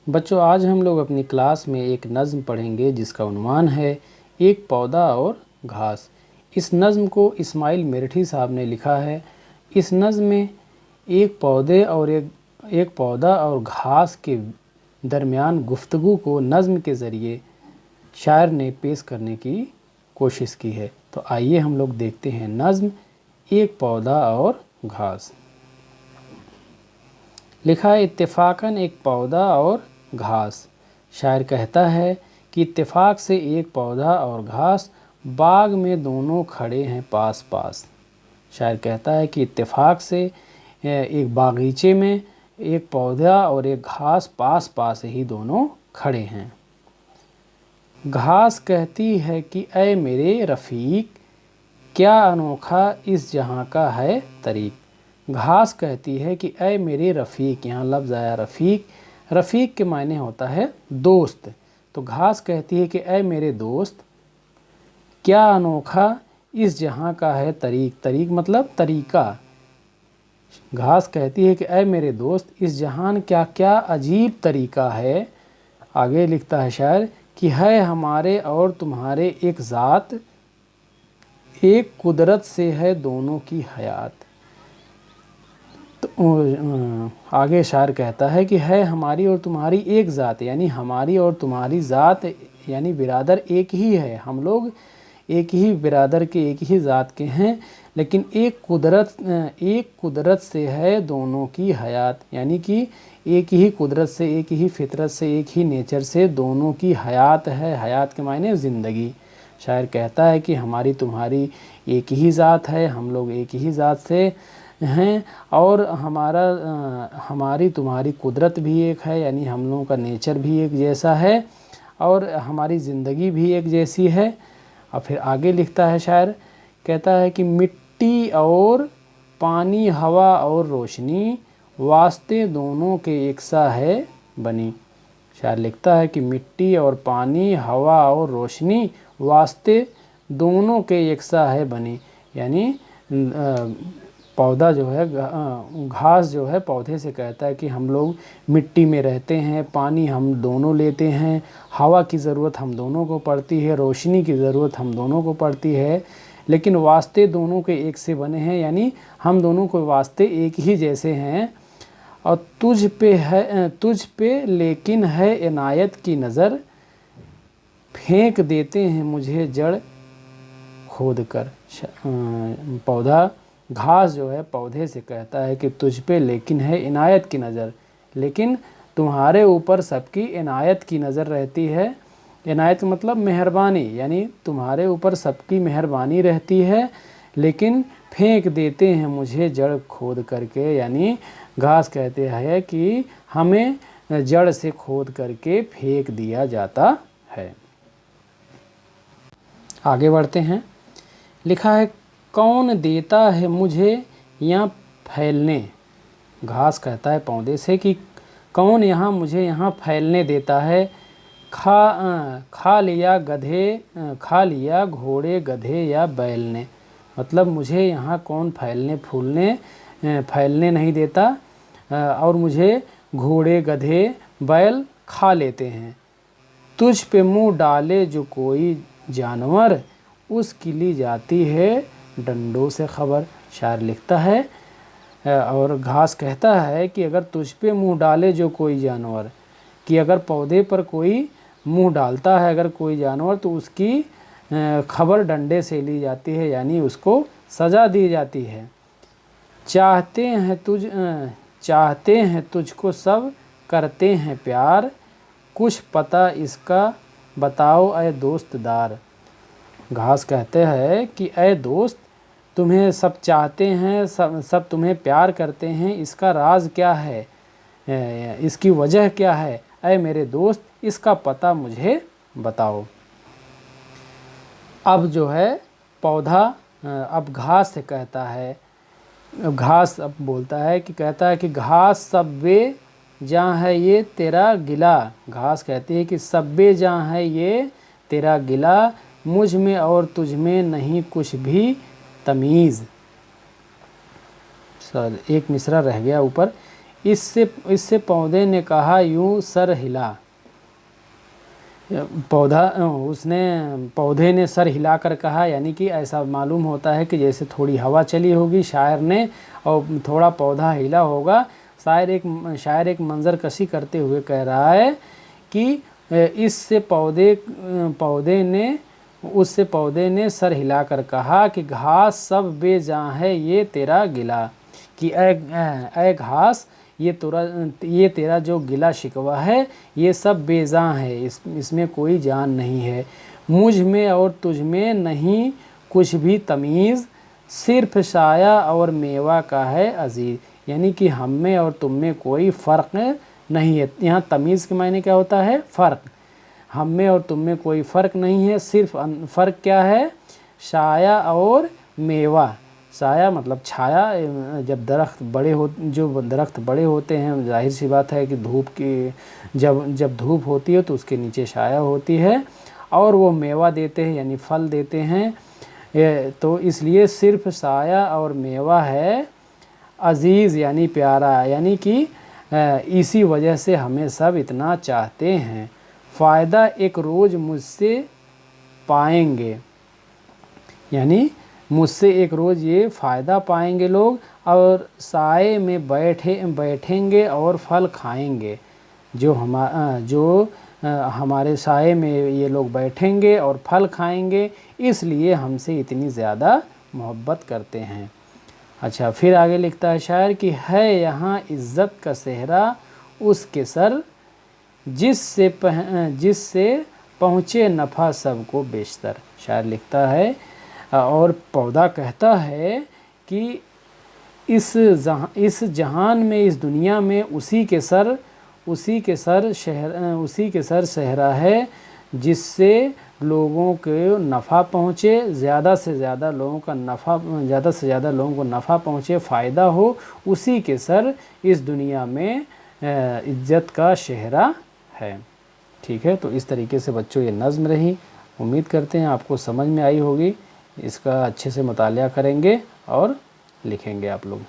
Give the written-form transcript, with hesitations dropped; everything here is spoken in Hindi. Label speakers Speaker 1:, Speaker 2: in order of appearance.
Speaker 1: बच्चों, आज हम लोग अपनी क्लास में एक नज़्म पढ़ेंगे जिसका उन्वान है एक पौधा और घास। इस नज़्म को इस्माइल मेरठी साहब ने लिखा है। इस नज़्म में एक पौधा और घास के दरमियान गुफ्तगू को नज़्म के ज़रिए शायर ने पेश करने की कोशिश की है। तो आइए हम लोग देखते हैं नज़्म एक पौधा और घास। लिखा है इत्तेफाकन एक पौधा और घास। शायर कहता है कि इत्तेफाक से एक पौधा और घास बाग में दोनों खड़े हैं पास पास। शायर कहता है कि इत्तेफाक से एक बागीचे में एक पौधा और एक घास पास पास ही दोनों खड़े हैं। घास कहती है कि ऐ मेरे रफ़ीक, क्या अनोखा इस जहाँ का है तरीक। घास कहती है कि ऐ मेरे रफ़ीक, यहाँ लफ्ज़ आया रफ़ीक। रफ़ीक के मायने होता है दोस्त। तो घास कहती है कि ऐ मेरे दोस्त, क्या अनोखा इस जहाँ का है तरीक। तरीक मतलब तरीका। घास कहती है कि ऐ मेरे दोस्त, इस जहान क्या क्या अजीब तरीका है। आगे लिखता है शायर कि है हमारे और तुम्हारे एक ज़ात, एक कुदरत से है दोनों की हयात। तो आगे शायर कहता है कि है हमारी और तुम्हारी एक ज़ात, यानी हमारी और तुम्हारी ज़ात यानी बिरादर एक ही है। हम लोग एक ही बिरादर के, एक ही ज़ात के हैं, लेकिन एक कुदरत से है दोनों की हयात, यानी कि एक ही कुदरत से, एक ही फितरत से, एक ही नेचर से दोनों की हयात है। हयात के मायने ज़िंदगी। शायर कहता है कि हमारी तुम्हारी एक ही ज़ात है, हम लोग एक ही ज़ात से हैं, और हमारी तुम्हारी कुदरत भी एक है, यानी हम लोगों का नेचर भी एक जैसा है, और हमारी ज़िंदगी भी एक जैसी है। और फिर आगे लिखता है शायर, कहता है कि मिट्टी और पानी, हवा और रोशनी, वास्ते दोनों के एक सा है बनी। शायर लिखता है कि मिट्टी और पानी, हवा और रोशनी, वास्ते दोनों के एक सा है बनी। यानी पौधा जो है, घास जो है पौधे से कहता है कि हम लोग मिट्टी में रहते हैं, पानी हम दोनों लेते हैं, हवा की ज़रूरत हम दोनों को पड़ती है, रोशनी की ज़रूरत हम दोनों को पड़ती है, लेकिन वास्ते दोनों के एक से बने हैं, यानी हम दोनों को वास्ते एक ही जैसे हैं। और तुझ पे लेकिन है इनायत की नज़र, फेंक देते हैं मुझे जड़ खोद कर। पौधा घास जो है पौधे से कहता है कि तुझ पे लेकिन है इनायत की नज़र, लेकिन तुम्हारे ऊपर सबकी इनायत की नज़र रहती है। इनायत मतलब मेहरबानी, यानी तुम्हारे ऊपर सबकी मेहरबानी रहती है, लेकिन फेंक देते हैं मुझे जड़ खोद करके। यानी घास कहते हैं कि हमें जड़ से खोद करके फेंक दिया जाता है। आगे बढ़ते हैं। लिखा है कौन देता है मुझे यहाँ फैलने। घास कहता है पौधे से कि कौन यहाँ मुझे यहाँ फैलने देता है। खा लिया घोड़े गधे या बैल ने। मतलब मुझे यहाँ कौन फैलने नहीं देता, और मुझे घोड़े गधे बैल खा लेते हैं। तुझ पे मुँह डाले जो कोई जानवर, उसकी ली जाती है डंडों से खबर। शायर लिखता है, और घास कहता है कि अगर तुझ पे मुंह डाले जो कोई जानवर, कि अगर पौधे पर कोई मुंह डालता है अगर कोई जानवर, तो उसकी खबर डंडे से ली जाती है, यानी उसको सज़ा दी जाती है। चाहते हैं तुझको सब, करते हैं प्यार, कुछ पता इसका बताओ ऐ दोस्तदार। घास कहते हैं कि ऐ दोस्त, तुम्हें सब चाहते हैं, सब तुम्हें प्यार करते हैं, इसका राज क्या है, इसकी वजह क्या है, ऐ मेरे दोस्त इसका पता मुझे बताओ। अब जो है पौधा अब घास से कहता है, घास अब बोलता है कि कहता है कि घास सब्बे जहाँ है ये तेरा गिला। घास कहती है कि सब्बे जहाँ है ये तेरा गिला, मुझ में और तुझ में नहीं कुछ भी तमीज़। एक मिसरा रह गया ऊपर। इससे पौधे ने कहा यूं सर हिला। पौधे ने सर हिलाकर कहा, यानी कि ऐसा मालूम होता है कि जैसे थोड़ी हवा चली होगी शायर ने और थोड़ा पौधा हिला होगा। शायर एक मंजर कशी करते हुए कह रहा है कि उससे पौधे ने सर हिलाकर कहा कि घास सब बेजां है ये तेरा गिला, कि ऐ घास ये तेरा जो गिला शिकवा है ये सब बेजां है, इसमें कोई जान नहीं है। मुझ में और तुझ में नहीं कुछ भी तमीज़, सिर्फ साया और मेवा का है अजीज़, यानी कि हम में और तुम में कोई फ़र्क नहीं है। यहाँ तमीज़ के मायने क्या होता है? फ़र्क। हम में और तुम में कोई फ़र्क नहीं है, सिर्फ फ़र्क क्या है? साया और मेवा। साया मतलब छाया, जब दरख्त बड़े होते हैं, जाहिर सी बात है कि जब धूप होती है तो उसके नीचे छाया होती है, और वो मेवा देते हैं यानी फल देते हैं। तो इसलिए सिर्फ साया और मेवा है अज़ीज़ यानी प्यारा, यानी कि इसी वजह से हमें सब इतना चाहते हैं। फ़ायदा एक रोज़ मुझसे पाएंगे, यानी मुझसे एक रोज़ ये फ़ायदा पाएंगे लोग, और साए में बैठेंगे और फल खाएंगे। जो हमारे साए में ये लोग बैठेंगे और फल खाएंगे, इसलिए हमसे इतनी ज़्यादा मोहब्बत करते हैं। अच्छा, फिर आगे लिखता है शायर कि है यहाँ इज़्ज़त का सेहरा उसके सर, जिससे पहुँचे नफ़ा सबको बेशतर। शायर लिखता है और पौधा कहता है कि इस जहान में, इस दुनिया में उसी के सर सहरा है, जिससे लोगों को नफ़ा पहुँचे, ज़्यादा से ज़्यादा लोगों को नफ़ा पहुँचे, फ़ायदा हो, उसी के सर इस दुनिया में इज्जत का शहरा है। ठीक है, तो इस तरीके से बच्चों ये नज़्म रही। उम्मीद करते हैं आपको समझ में आई होगी। इसका अच्छे से मुतालिया करेंगे और लिखेंगे आप लोग।